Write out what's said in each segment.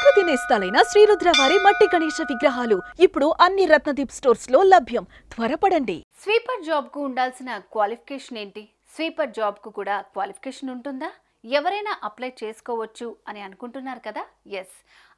ప్రకృతి నేస్తాలైన శ్రీరుద్ర వారి మట్టి గణేశ విగ్రహాలు ఇప్పుడు అన్ని రత్నదీప్ స్టోర్స్ లో లభ్యం. త్వరపడండి. స్వీపర్ జాబ్ కు ఉండాల్సిన క్వాలిఫికేషన్ ఏంటి? స్వీపర్ జాబ్ కు కూడా క్వాలిఫికేషన్ ఉంటుందా? ఎవరైనా అప్లై చేసుకోవచ్చు అని అనుకుంటున్నారు కదా? ఎస్,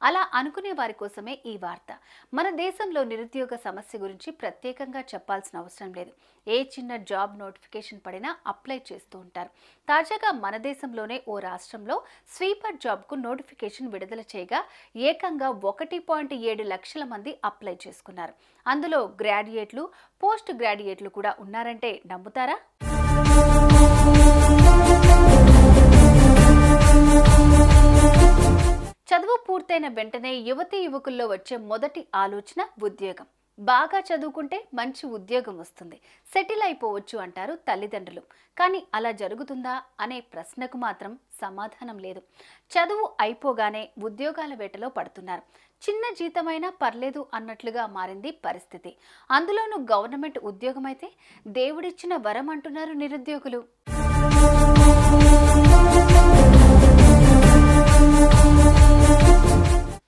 అలా అనుకునే వారి కోసమే ఈ వార్త. మన దేశంలో నిరుద్యోగ సమస్య గురించి ప్రత్యేకంగా చెప్పాల్సిన అవసరం లేదు. ఏ చిన్న జాబ్ నోటిఫికేషన్ పడినా అప్లై చేస్తూ ఉంటారు. తాజాగా మన దేశంలోనే ఓ రాష్ట్రంలో స్వీపర్ జాబ్కు నోటిఫికేషన్ విడుదల చేయగా ఏకంగా 1.7 లక్షల మంది అప్లై చేసుకున్నారు. అందులో గ్రాడ్యుయేట్లు, పోస్ట్ గ్రాడ్యుయేట్లు కూడా ఉన్నారంటే నమ్ముతారా? చదువు పూర్తయిన వెంటనే యువతీ యువకుల్లో వచ్చే మొదటి ఆలోచన ఉద్యోగం. బాగా చదువుకుంటే మంచి ఉద్యోగం వస్తుంది, సెటిల్ అయిపోవచ్చు అంటారు తల్లిదండ్రులు. కానీ అలా జరుగుతుందా అనే ప్రశ్నకు మాత్రం సమాధానం లేదు. చదువు అయిపోగానే ఉద్యోగాల వేటలో పడుతున్నారు. చిన్న జీతమైనా పర్లేదు అన్నట్లుగా మారింది పరిస్థితి. అందులోనూ గవర్నమెంట్ ఉద్యోగం అయితే దేవుడిచ్చిన వరం అంటున్నారు నిరుద్యోగులు.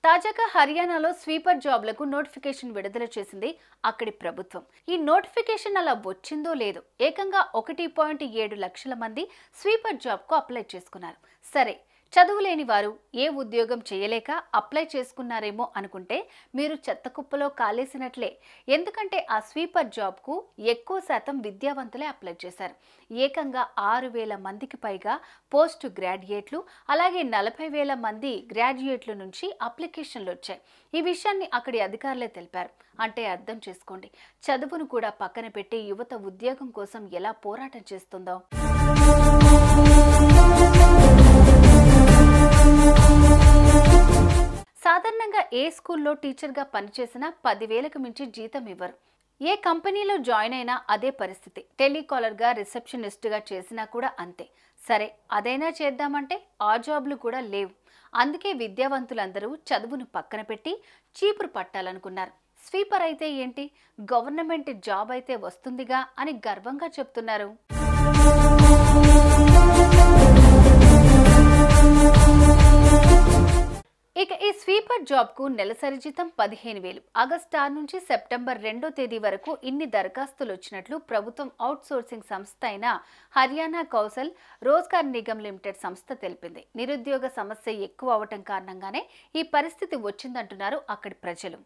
తాజాగా హర్యానాలో స్వీపర్ జాబ్లకు నోటిఫికేషన్ విడుదల చేసింది అక్కడి ప్రభుత్వం. ఈ నోటిఫికేషన్ అలా వచ్చిందో లేదో ఏకంగా 1.7 లక్షల మంది స్వీపర్ జాబ్కు అప్లై చేసుకున్నారు. సరే, చదువు లేని వారు ఏ ఉద్యోగం చేయలేక అప్లై చేసుకున్నారేమో అనుకుంటే మీరు చెత్తకుప్పలో కాలేసినట్లే. ఎందుకంటే ఆ స్వీపర్ జాబ్కు ఎక్కువ శాతం విద్యావంతులే అప్లై చేశారు. ఏకంగా 6,000 మందికి పైగా పోస్ట్ గ్రాడ్యుయేట్లు, అలాగే 40,000 మంది గ్రాడ్యుయేట్ల నుంచి అప్లికేషన్లు వచ్చాయి. ఈ విషయాన్ని అక్కడి అధికారులే తెలిపారు. అంటే అర్థం చేసుకోండి, చదువును కూడా పక్కన పెట్టి యువత ఉద్యోగం కోసం ఎలా పోరాటం చేస్తుందో. సాధారణంగా ఏ స్కూల్లో టీచర్గా పనిచేసినా 10,000కు మించి జీతం ఇవ్వరు. ఏ కంపెనీలో జాయిన్ అయినా అదే పరిస్థితి. టెలికాలర్గా, రిసెప్షనిస్ట్గా చేసినా కూడా అంతే. సరే, అదైనా చేద్దామంటే ఆ జాబ్లు కూడా లేవు. అందుకే విద్యావంతులందరూ చదువును పక్కన పెట్టి చీపురు పట్టాలనుకున్నారు. స్వీపర్ అయితే ఏంటి, గవర్నమెంట్ జాబ్ అయితే వస్తుందిగా అని గర్వంగా చెప్తున్నారు. ఇక ఈ స్వీపర్ జాబ్కు నెలసరి జీతం 15,000. ఆగస్టు 6 నుంచి సెప్టెంబర్ 2వ తేదీ వరకు ఇన్ని దరఖాస్తులు వచ్చినట్లు ప్రభుత్వం అవుట్సోర్సింగ్ సంస్థ అయిన హర్యానా కౌశల్ రోజ్గార్ నిగమ్ లిమిటెడ్ సంస్థ తెలిపింది. నిరుద్యోగ సమస్య ఎక్కువ అవటం కారణంగానే ఈ పరిస్థితి వచ్చిందంటున్నారు అక్కడి ప్రజలు.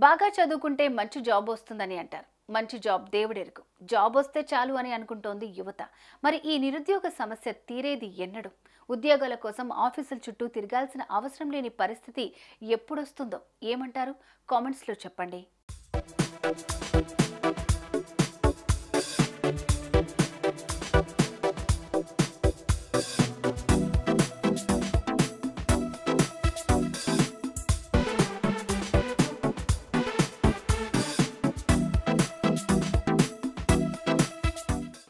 బాగా చదువుకుంటే మంచి జాబ్ వస్తుందని అంటారు. మంచి జాబ్ దేవుడెరుగు. జాబ్ వస్తే చాలు అని అనుకుంటోంది యువత. మరి ఈ నిరుద్యోగ సమస్య తీరేది ఎన్నడు? ఉద్యోగాల కోసం ఆఫీసుల చుట్టూ తిరగాల్సిన అవసరం లేని పరిస్థితి ఎప్పుడొస్తుందో ఏమంటారు? కామెంట్స్లో చెప్పండి.